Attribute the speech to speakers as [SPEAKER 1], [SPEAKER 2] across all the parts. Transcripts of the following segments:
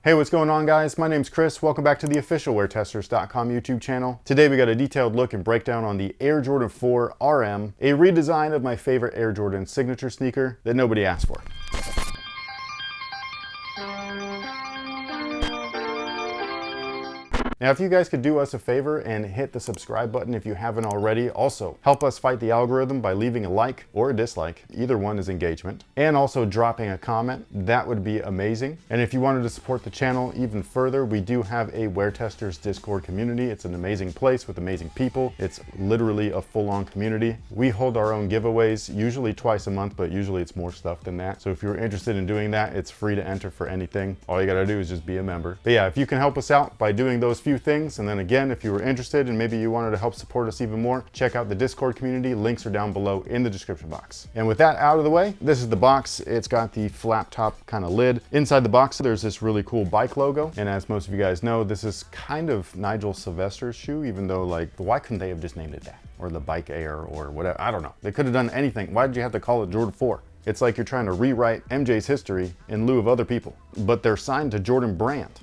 [SPEAKER 1] Hey, what's going on, guys? My name's Chris. Welcome back to the official WearTesters.com YouTube channel. Today we got a detailed look and breakdown on the Air Jordan 4 RM, a redesign of my favorite Air Jordan signature sneaker that nobody asked for. Now, if you guys could do us a favor and hit the subscribe button if you haven't already. Also, help us fight the algorithm by leaving a like or a dislike. Either one is engagement. And also dropping a comment. That would be amazing. And if you wanted to support the channel even further, we do have a WearTesters Discord community. It's an amazing place with amazing people. It's literally a full-on community. We hold our own giveaways, usually twice a month, but usually it's more stuff than that. So if you're interested in doing that, it's free to enter for anything. All you gotta do is just be a member. But yeah, if you can help us out by doing those few things, and then again, if you were interested and maybe you wanted to help support us even more, check out the Discord community. Links are down below in the description box. And with that out of the way, this is the box. It's got the flap top kind of lid. Inside the box, there's this really cool bike logo. And as most of you guys know, this is kind of Nigel Sylvester's shoe, even though, like, why couldn't they have just named it that? Or the Bike Air or whatever, I don't know. They could have done anything. Why did you have to call it Jordan 4? It's like you're trying to rewrite MJ's history in lieu of other people, but they're signed to Jordan brand.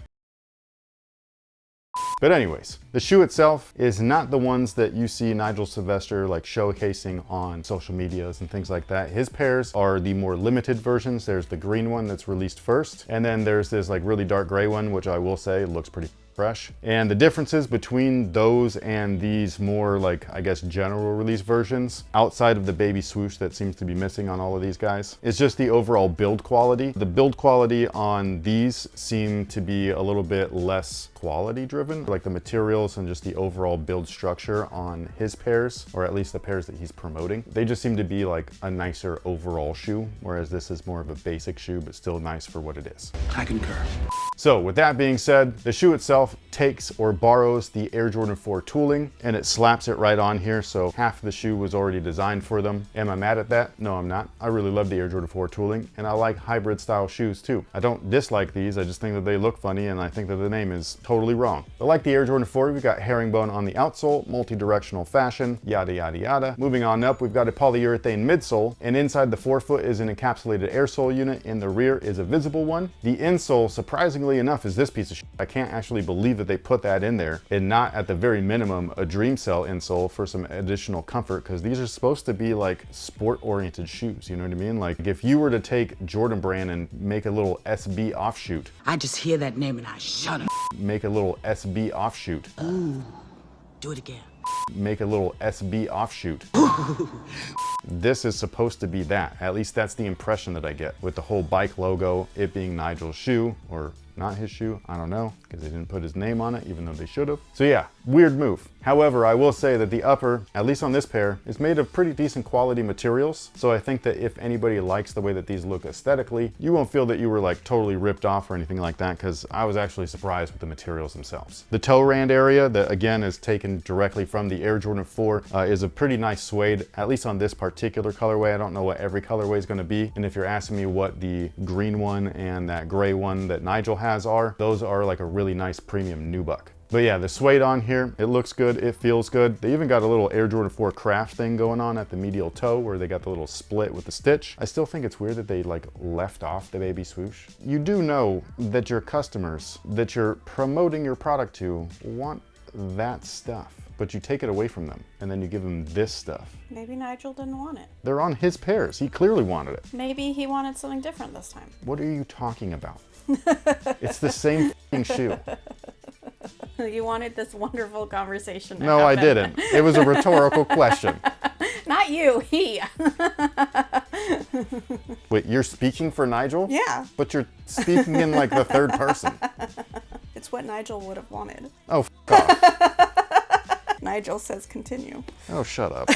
[SPEAKER 1] But anyways, the shoe itself is not the ones that you see Nigel Sylvester like showcasing on social medias and things like that. His pairs are the more limited versions. There's the green one that's released first, and then there's this like really dark gray one, which I will say looks pretty fresh. And the differences between those and these more like, I guess, general release versions, outside of the baby swoosh that seems to be missing on all of these guys, is just the overall build quality. The build quality on these seem to be a little bit less quality driven, like the materials and just the overall build structure on his pairs, or at least the pairs that he's promoting. They just seem to be like a nicer overall shoe, whereas this is more of a basic shoe, but still nice for what it is.
[SPEAKER 2] I concur.
[SPEAKER 1] So with that being said, the shoe itself takes or borrows the Air Jordan 4 tooling and it slaps it right on here. So half of the shoe was already designed for them. Am I mad at that? No, I'm not. I really love the Air Jordan 4 tooling, and I like hybrid style shoes too. I don't dislike these. I just think that they look funny, and I think that the name is totally wrong. But like the Air Jordan 4, we've got herringbone on the outsole, multi-directional fashion, yada, yada, yada. Moving on up, we've got a polyurethane midsole, and inside the forefoot is an encapsulated air sole unit. In the rear is a visible one. The insole, surprisingly enough, is this piece of shit. I can't actually believe that they put that in there and not at the very minimum a Dream Cell insole for some additional comfort, because these are supposed to be like sport oriented shoes, you know what I mean? Like if you were to take Jordan brand and make a little SB offshoot.
[SPEAKER 2] I just hear that name and I shudder.
[SPEAKER 1] Make a little SB offshoot.
[SPEAKER 2] Ooh, do it again.
[SPEAKER 1] Make a little SB offshoot. This is supposed to be that. At least that's the impression that I get with the whole bike logo, it being Nigel's shoe, or not his shoe, I don't know, because they didn't put his name on it, even though they should have. So yeah, weird move. However, I will say that the upper, at least on this pair, is made of pretty decent quality materials. So I think that if anybody likes the way that these look aesthetically, you won't feel that you were like totally ripped off or anything like that, because I was actually surprised with the materials themselves. The toe rand area, that again is taken directly from the Air Jordan 4, is a pretty nice suede, at least on this particular colorway. I don't know what every colorway is going to be. And if you're asking me what the green one and that gray one that Nigel has are, those are like a really nice premium nubuck. But yeah, the suede on here, it looks good, it feels good. They even got a little Air Jordan 4 craft thing going on at the medial toe where they got the little split with the stitch. I still think it's weird that they like left off the baby swoosh. You do know that your customers that you're promoting your product to want that stuff, but you take it away from them and then you give them this stuff.
[SPEAKER 3] Maybe Nigel didn't want it.
[SPEAKER 1] They're on his pairs. He clearly wanted it.
[SPEAKER 3] Maybe he wanted something different this time.
[SPEAKER 1] What are you talking about? It's the same shoe.
[SPEAKER 3] You wanted this wonderful conversation to
[SPEAKER 1] No,
[SPEAKER 3] happen.
[SPEAKER 1] I didn't. It was a rhetorical question.
[SPEAKER 3] Not you, he.
[SPEAKER 1] Wait, you're speaking for Nigel?
[SPEAKER 3] Yeah.
[SPEAKER 1] But you're speaking in like the third person.
[SPEAKER 3] It's what Nigel would have wanted.
[SPEAKER 1] Oh, f off.
[SPEAKER 3] Nigel says continue.
[SPEAKER 1] Oh, shut up.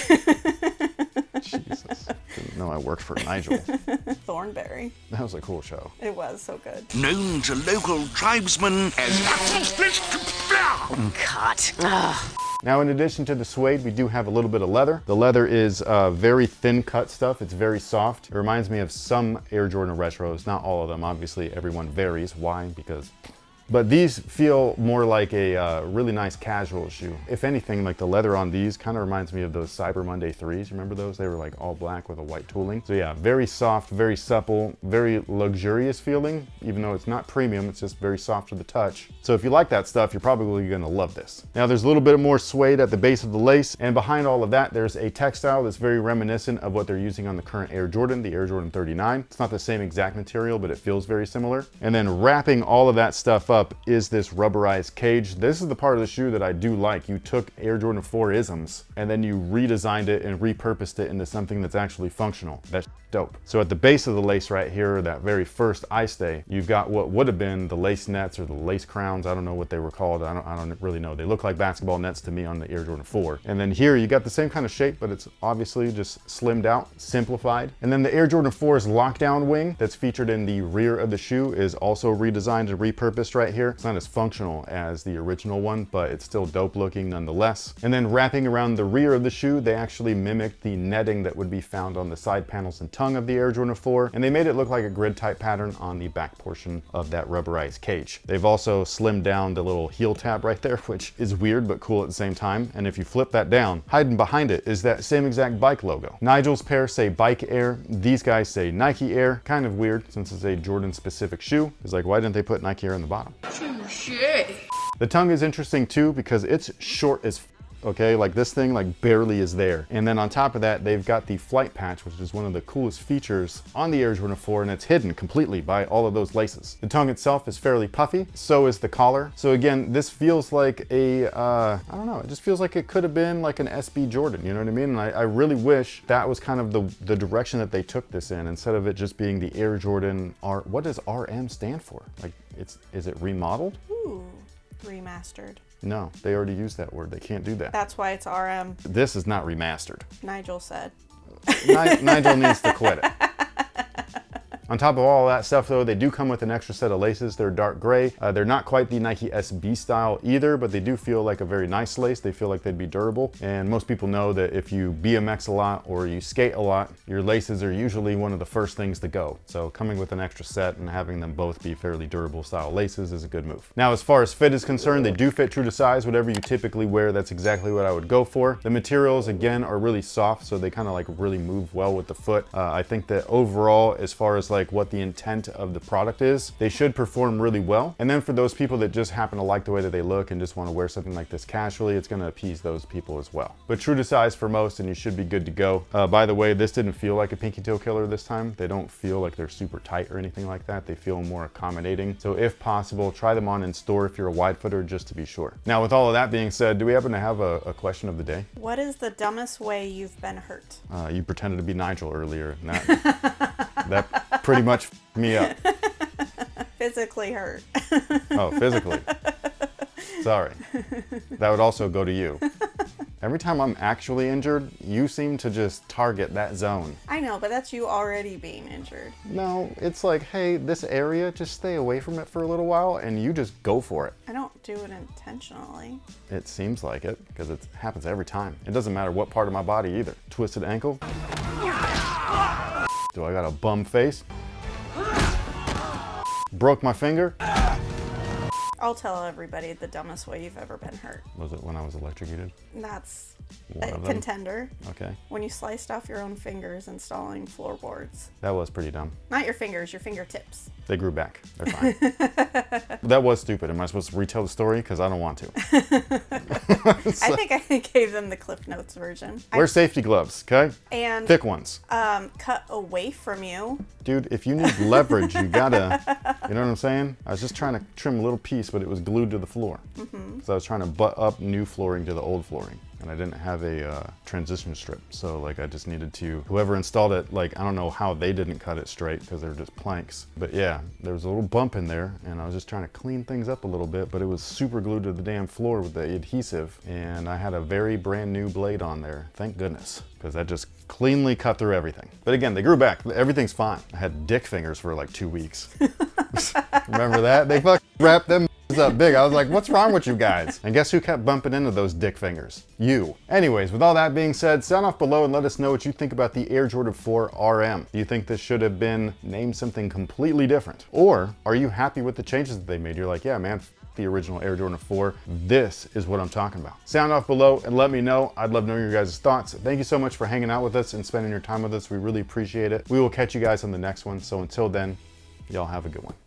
[SPEAKER 1] Jesus. Didn't know I worked for Nigel.
[SPEAKER 3] Thornberry.
[SPEAKER 1] That was a cool show.
[SPEAKER 3] It was so good.
[SPEAKER 4] Known to local tribesmen as
[SPEAKER 2] Cut.
[SPEAKER 1] Now, in addition to the suede, we do have a little bit of leather. The leather is very thin cut stuff. It's very soft. It reminds me of some Air Jordan retros, not all of them. Obviously, everyone varies. Why? Because But these feel more like a really nice casual shoe. If anything, like the leather on these kind of reminds me of those Cyber Monday 3s. Remember those? They were like all black with a white tooling. So yeah, very soft, very supple, very luxurious feeling. Even though it's not premium, it's just very soft to the touch. So if you like that stuff, you're probably gonna love this. Now there's a little bit more suede at the base of the lace, and behind all of that, there's a textile that's very reminiscent of what they're using on the current Air Jordan, the Air Jordan 39. It's not the same exact material, but it feels very similar. And then wrapping all of that stuff up is this rubberized cage. This is the part of the shoe that I do like. You took Air Jordan 4 isms and then you redesigned it and repurposed it into something that's actually functional. That's dope. So at the base of the lace right here, that very first eye stay, you've got what would have been the lace nets or the lace crowns. I don't know what they were called. I don't really know. They look like basketball nets to me on the Air Jordan 4. And then here you got the same kind of shape, but it's obviously just slimmed out, simplified. And then the Air Jordan 4's lockdown wing that's featured in the rear of the shoe is also redesigned and repurposed right here. It's not as functional as the original one, but it's still dope looking nonetheless. And then wrapping around the rear of the shoe, they actually mimicked the netting that would be found on the side panels and tongue of the Air Jordan 4, and they made it look like a grid type pattern on the back portion of that rubberized cage. They've also slimmed down the little heel tab right there, which is weird but cool at the same time. And if you flip that down, hiding behind it is that same exact bike logo. Nigel's pair say Bike Air, these guys say Nike Air. Kind of weird since it's a Jordan specific shoe. It's like, why didn't they put Nike Air on the bottom? The tongue is interesting too because it's short as okay, like this thing like barely is there. And then on top of that, they've got the flight patch, which is one of the coolest features on the Air Jordan 4, and it's hidden completely by all of those laces. The tongue itself is fairly puffy, so is the collar. So again, this feels like a, I don't know, it just feels like it could have been like an SB Jordan, you know what I mean? And I really wish that was kind of the direction that they took this in, instead of it just being the Air Jordan R. What does RM stand for? Like, is it remodeled?
[SPEAKER 3] Ooh, remastered.
[SPEAKER 1] No, they already used that word. They can't do that.
[SPEAKER 3] That's why it's RM.
[SPEAKER 1] This is not remastered.
[SPEAKER 3] Nigel said.
[SPEAKER 1] Nigel needs to quit it. On top of all that stuff though, they do come with an extra set of laces. They're dark gray. They're not quite the Nike SB style either, but they do feel like a very nice lace. They feel like they'd be durable. And most people know that if you BMX a lot or you skate a lot, your laces are usually one of the first things to go. So coming with an extra set and having them both be fairly durable style laces is a good move. Now, as far as fit is concerned, they do fit true to size. Whatever you typically wear, that's exactly what I would go for. The materials, again, are really soft, so they kind of like really move well with the foot. I think that overall, as far as like what the intent of the product is, they should perform really well. And then for those people that just happen to like the way that they look and just want to wear something like this casually, it's going to appease those people as well. But true to size for most, and you should be good to go. By the way, this didn't feel like a pinky toe killer this time. They don't feel like they're super tight or anything like that. They feel more accommodating. So if possible, try them on in store if you're a wide footer, just to be sure. Now, with all of that being said, do we happen to have a question of the day?
[SPEAKER 3] What is the dumbest way you've been hurt?
[SPEAKER 1] You pretended to be Nigel earlier, and that pretty much f***ed me up.
[SPEAKER 3] Physically hurt.
[SPEAKER 1] Oh, physically. Sorry. That would also go to you. Every time I'm actually injured, you seem to just target that zone.
[SPEAKER 3] I know, but that's you already being injured.
[SPEAKER 1] No, it's like, hey, this area, just stay away from it for a little while, and you just go for it.
[SPEAKER 3] I don't do it intentionally.
[SPEAKER 1] It seems like it, because it happens every time. It doesn't matter what part of my body either. Twisted ankle. Do I got a bum face? Broke my finger?
[SPEAKER 3] I'll tell everybody the dumbest way you've ever been hurt.
[SPEAKER 1] Was it when I was electrocuted?
[SPEAKER 3] That's
[SPEAKER 1] One
[SPEAKER 3] a
[SPEAKER 1] of them?
[SPEAKER 3] contender.
[SPEAKER 1] Okay.
[SPEAKER 3] When you sliced off your own fingers installing floorboards.
[SPEAKER 1] That was pretty dumb.
[SPEAKER 3] Not your fingers, your fingertips.
[SPEAKER 1] They grew back. They're fine. That was stupid. Am I supposed to retell the story? Because I don't want to.
[SPEAKER 3] I think I gave them the Cliff Notes version.
[SPEAKER 1] Wear safety gloves, okay?
[SPEAKER 3] And
[SPEAKER 1] Thick ones.
[SPEAKER 3] cut away from you.
[SPEAKER 1] Dude, if you need leverage, you gotta, you know what I'm saying? I was just trying to trim a little piece, but it was glued to the floor. So I was trying to butt up new flooring to the old flooring. And I didn't have a transition strip. So like I just needed to, whoever installed it, like I don't know how they didn't cut it straight because they're just planks. But yeah, there was a little bump in there and I was just trying to clean things up a little bit, but it was super glued to the damn floor with the adhesive. And I had a very brand new blade on there, thank goodness, because that just cleanly cut through everything. But again, they grew back, everything's fine. I had dick fingers for like 2 weeks. Remember that? They fucking wrapped them up big. I was like, what's wrong with you guys? And guess who kept bumping into those dick fingers? You. Anyways, with all that being said, sound off below and let us know what you think about the Air Jordan 4 RM. Do you think this should have been named something completely different? Or are you happy with the changes that they made? You're like, yeah, man, the original Air Jordan 4. This is what I'm talking about. Sound off below and let me know. I'd love knowing your guys' thoughts. Thank you so much for hanging out with us and spending your time with us. We really appreciate it. We will catch you guys on the next one. So until then, y'all have a good one.